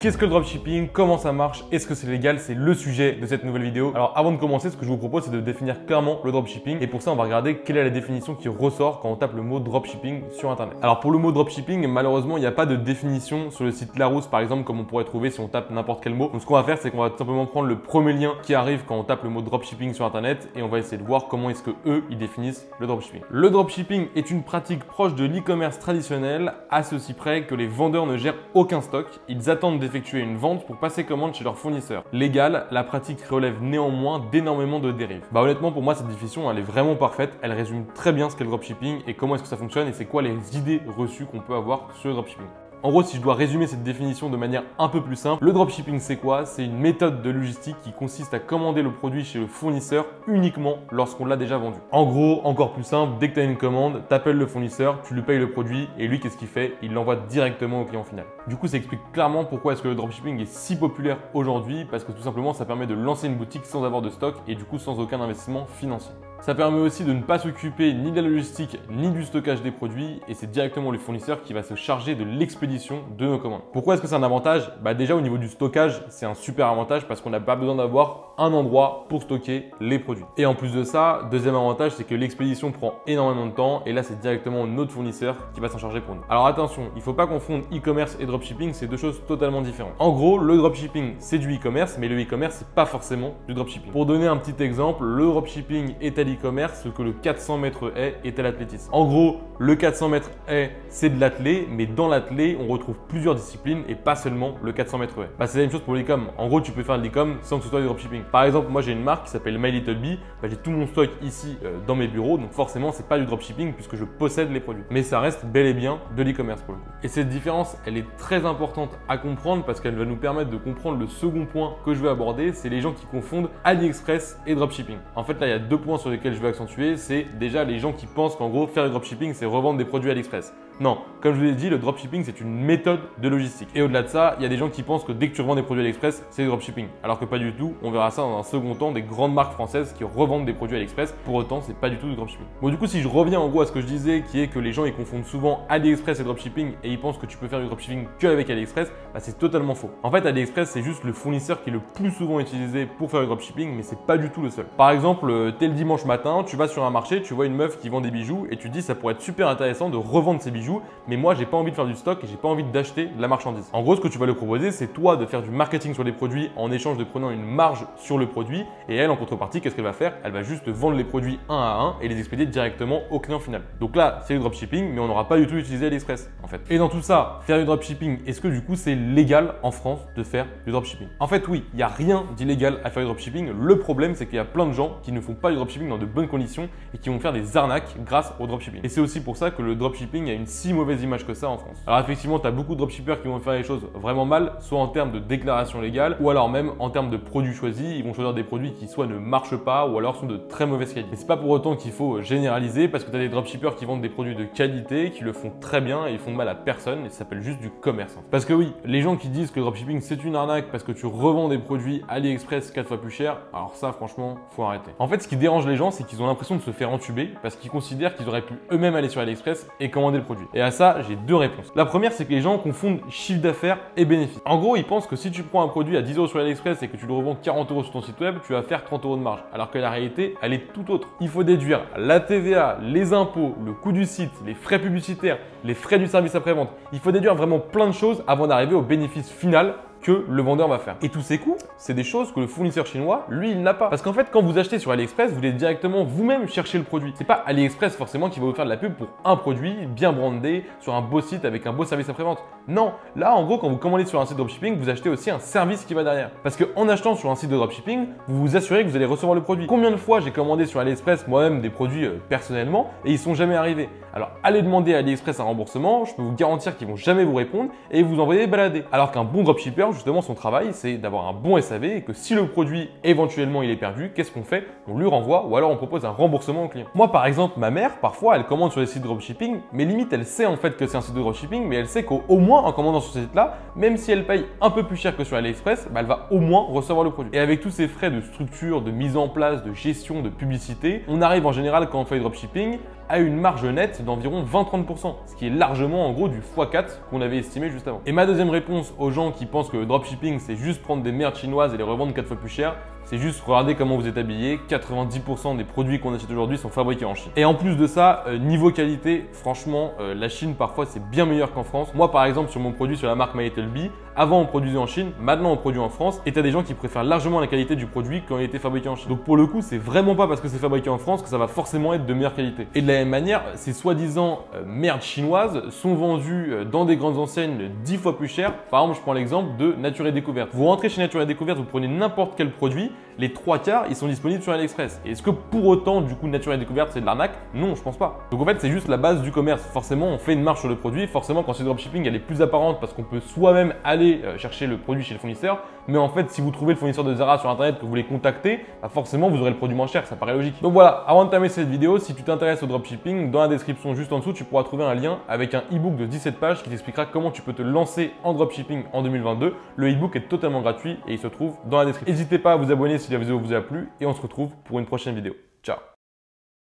Qu'est-ce que le dropshipping? Comment ça marche? Est-ce que c'est légal? C'est le sujet de cette nouvelle vidéo. Alors avant de commencer, ce que je vous propose, c'est de définir clairement le dropshipping. Et pour ça, on va regarder quelle est la définition qui ressort quand on tape le mot dropshipping sur Internet. Alors pour le mot dropshipping, malheureusement, il n'y a pas de définition sur le site Larousse, par exemple, comme on pourrait trouver si on tape n'importe quel mot. Donc ce qu'on va faire, c'est qu'on va tout simplement prendre le premier lien qui arrive quand on tape le mot dropshipping sur Internet et on va essayer de voir comment est-ce que eux, ils définissent le dropshipping. Le dropshipping est une pratique proche de l'e-commerce traditionnel, à ceci près que les vendeurs ne gèrent aucun stock. Ils attendent d'effectuer une vente pour passer commande chez leurs fournisseurs. Légal, la pratique relève néanmoins d'énormément de dérives. Honnêtement, pour moi, cette définition, elle est vraiment parfaite. Elle résume très bien ce qu'est le dropshipping et comment est-ce que ça fonctionne et c'est quoi les idées reçues qu'on peut avoir sur le dropshipping. En gros, si je dois résumer cette définition de manière un peu plus simple, le dropshipping c'est quoi? C'est une méthode de logistique qui consiste à commander le produit chez le fournisseur uniquement lorsqu'on l'a déjà vendu. En gros, encore plus simple, dès que tu as une commande, tu appelles le fournisseur, tu lui payes le produit et lui, qu'est-ce qu'il fait? Il l'envoie directement au client final. Du coup, ça explique clairement pourquoi est-ce que le dropshipping est si populaire aujourd'hui, parce que tout simplement, ça permet de lancer une boutique sans avoir de stock et du coup sans aucun investissement financier. Ça permet aussi de ne pas s'occuper ni de la logistique ni du stockage des produits et c'est directement le fournisseur qui va se charger de l'expédition de nos commandes. Pourquoi est-ce que c'est un avantage? Déjà au niveau du stockage, c'est un super avantage parce qu'on n'a pas besoin d'avoir un endroit pour stocker les produits. Et en plus de ça, deuxième avantage, c'est que l'expédition prend énormément de temps et là c'est directement notre fournisseur qui va s'en charger pour nous. Alors attention, il ne faut pas confondre e-commerce et dropshipping, c'est deux choses totalement différentes. En gros, le dropshipping c'est du e-commerce, mais le e-commerce c'est pas forcément du dropshipping. Pour donner un petit exemple, le dropshipping est à l'e-commerce ce que le 400 mètres est à l'athlétisme. En gros, le 400 mètres c'est de l'athlé, mais dans l'athlé, on retrouve plusieurs disciplines et pas seulement le 400 mètres c'est la même chose pour l'e-com. En gros, tu peux faire de l'e-com sans que ce soit du dropshipping. Par exemple, moi j'ai une marque qui s'appelle My Little Bee, j'ai tout mon stock ici dans mes bureaux, donc forcément c'est pas du dropshipping puisque je possède les produits. Mais ça reste bel et bien de l'e-commerce pour le coup. Et cette différence, elle est très importante à comprendre parce qu'elle va nous permettre de comprendre le second point que je vais aborder, c'est les gens qui confondent AliExpress et dropshipping. En fait, là il y a deux points sur lesquels je vais accentuer, c'est déjà les gens qui pensent qu'en gros faire du dropshipping c'est revendre des produits AliExpress. Non, comme je vous l'ai dit, le dropshipping c'est une méthode de logistique. Et au-delà de ça, il y a des gens qui pensent que dès que tu revends des produits AliExpress, c'est du dropshipping. Alors que pas du tout, on verra ça dans un second temps, des grandes marques françaises qui revendent des produits AliExpress. Pour autant, c'est pas du tout du dropshipping. Bon, du coup, si je reviens en gros à ce que je disais, qui est que les gens ils confondent souvent AliExpress et dropshipping et ils pensent que tu peux faire du dropshipping qu'avec AliExpress, c'est totalement faux. En fait, AliExpress c'est juste le fournisseur qui est le plus souvent utilisé pour faire du dropshipping, mais c'est pas du tout le seul. Par exemple, t'es le dimanche matin, tu vas sur un marché, tu vois une meuf qui vend des bijoux et tu te dis ça pourrait être super intéressant de revendre ses bijoux, mais moi j'ai pas envie de faire du stock et j'ai pas envie d'acheter de la marchandise. En gros, ce que tu vas lui proposer, c'est toi de faire du marketing sur les produits en échange de prenant une marge sur le produit et elle en contrepartie, qu'est-ce qu'elle va faire? Elle va juste vendre les produits un à un et les expédier directement au client final. Donc là, c'est du dropshipping, mais on n'aura pas du tout utilisé AliExpress en fait. Et dans tout ça, faire du dropshipping, est-ce que du coup c'est légal en France de faire du dropshipping? En fait, oui, il n'y a rien d'illégal à faire du dropshipping. Le problème, c'est qu'il y a plein de gens qui ne font pas du dropshipping dans de bonnes conditions et qui vont faire des arnaques grâce au dropshipping. Et c'est aussi pour ça que le dropshipping a une si mauvaise image que ça en France. Alors effectivement, tu as beaucoup de dropshippers qui vont faire les choses vraiment mal, soit en termes de déclaration légale, ou alors même en termes de produits choisis. Ils vont choisir des produits qui soit ne marchent pas, ou alors sont de très mauvaise qualité. Mais c'est pas pour autant qu'il faut généraliser, parce que tu as des dropshippers qui vendent des produits de qualité, qui le font très bien et ils font de mal à personne, et ça s'appelle juste du commerce. Parce que oui, les gens qui disent que le dropshipping c'est une arnaque parce que tu revends des produits AliExpress 4 fois plus cher, alors ça franchement, faut arrêter. En fait, ce qui dérange les gens, c'est qu'ils ont l'impression de se faire entuber parce qu'ils considèrent qu'ils auraient pu eux-mêmes aller sur AliExpress et commander le produit. Et à ça, j'ai deux réponses. La première, c'est que les gens confondent chiffre d'affaires et bénéfice. En gros, ils pensent que si tu prends un produit à 10 € sur AliExpress et que tu le revends 40 € sur ton site web, tu vas faire 30 € de marge. Alors que la réalité, elle est tout autre. Il faut déduire la TVA, les impôts, le coût du site, les frais publicitaires, les frais du service après-vente. Il faut déduire vraiment plein de choses avant d'arriver au bénéfice final que le vendeur va faire. Et tous ces coûts, c'est des choses que le fournisseur chinois, lui, il n'a pas. Parce qu'en fait, quand vous achetez sur AliExpress, vous allez directement vous-même chercher le produit. C'est pas AliExpress forcément qui va vous faire de la pub pour un produit bien brandé, sur un beau site avec un beau service après-vente. Non, là, en gros, quand vous commandez sur un site de dropshipping, vous achetez aussi un service qui va derrière. Parce qu'en achetant sur un site de dropshipping, vous vous assurez que vous allez recevoir le produit. Combien de fois j'ai commandé sur AliExpress moi-même des produits personnellement et ils sont jamais arrivés? Alors, allez demander à AliExpress un remboursement, je peux vous garantir qu'ils vont jamais vous répondre et vous envoyer balader. Alors qu'un bon dropshipper, justement, son travail, c'est d'avoir un bon SAV et que si le produit, éventuellement, il est perdu, qu'est-ce qu'on fait? On lui renvoie ou alors on propose un remboursement au client. Moi, par exemple, ma mère, parfois, elle commande sur les sites de dropshipping, mais limite, elle sait en fait que c'est un site de dropshipping, mais elle sait qu'au moins, en commandant sur ce site-là, même si elle paye un peu plus cher que sur AliExpress, elle va au moins recevoir le produit. Et avec tous ces frais de structure, de mise en place, de gestion, de publicité, on arrive en général, quand on fait du dropshipping, a une marge nette d'environ 20-30%, ce qui est largement en gros du x4 qu'on avait estimé juste avant. Et ma deuxième réponse aux gens qui pensent que le dropshipping c'est juste prendre des merdes chinoises et les revendre 4 fois plus cher, c'est juste regarder comment vous êtes habillé. 90% des produits qu'on achète aujourd'hui sont fabriqués en Chine. Et en plus de ça, niveau qualité, franchement, la Chine parfois c'est bien meilleur qu'en France. Moi par exemple sur mon produit sur la marque My Little Bee, avant on produisait en Chine, maintenant on produit en France. Et tu as des gens qui préfèrent largement la qualité du produit quand il a été fabriqué en Chine. Donc pour le coup, c'est vraiment pas parce que c'est fabriqué en France que ça va forcément être de meilleure qualité. Et de la même manière, ces soi-disant merdes chinoises sont vendues dans des grandes enseignes 10 fois plus cher. Par exemple, je prends l'exemple de Nature et Découverte. Vous rentrez chez Nature et Découverte, vous prenez n'importe quel produit, les 3/4 ils sont disponibles sur AliExpress. Et est-ce que pour autant, du coup, Nature et Découverte c'est de l'arnaque? Non, je pense pas. Donc en fait, c'est juste la base du commerce. Forcément, on fait une marge sur le produit. Forcément, quand c'est dropshipping, elle est plus apparente parce qu'on peut soi-même aller chercher le produit chez le fournisseur. Mais en fait, si vous trouvez le fournisseur de Zara sur internet que vous voulez contacter, bah forcément vous aurez le produit moins cher, ça paraît logique. Donc voilà, avant de terminer cette vidéo, si tu t'intéresses au dropshipping, dans la description juste en dessous, tu pourras trouver un lien avec un e-book de 17 pages qui t'expliquera comment tu peux te lancer en dropshipping en 2022. Le e-book est totalement gratuit et il se trouve dans la description. N'hésitez pas à vous abonner si la vidéo vous a plu et on se retrouve pour une prochaine vidéo. Ciao!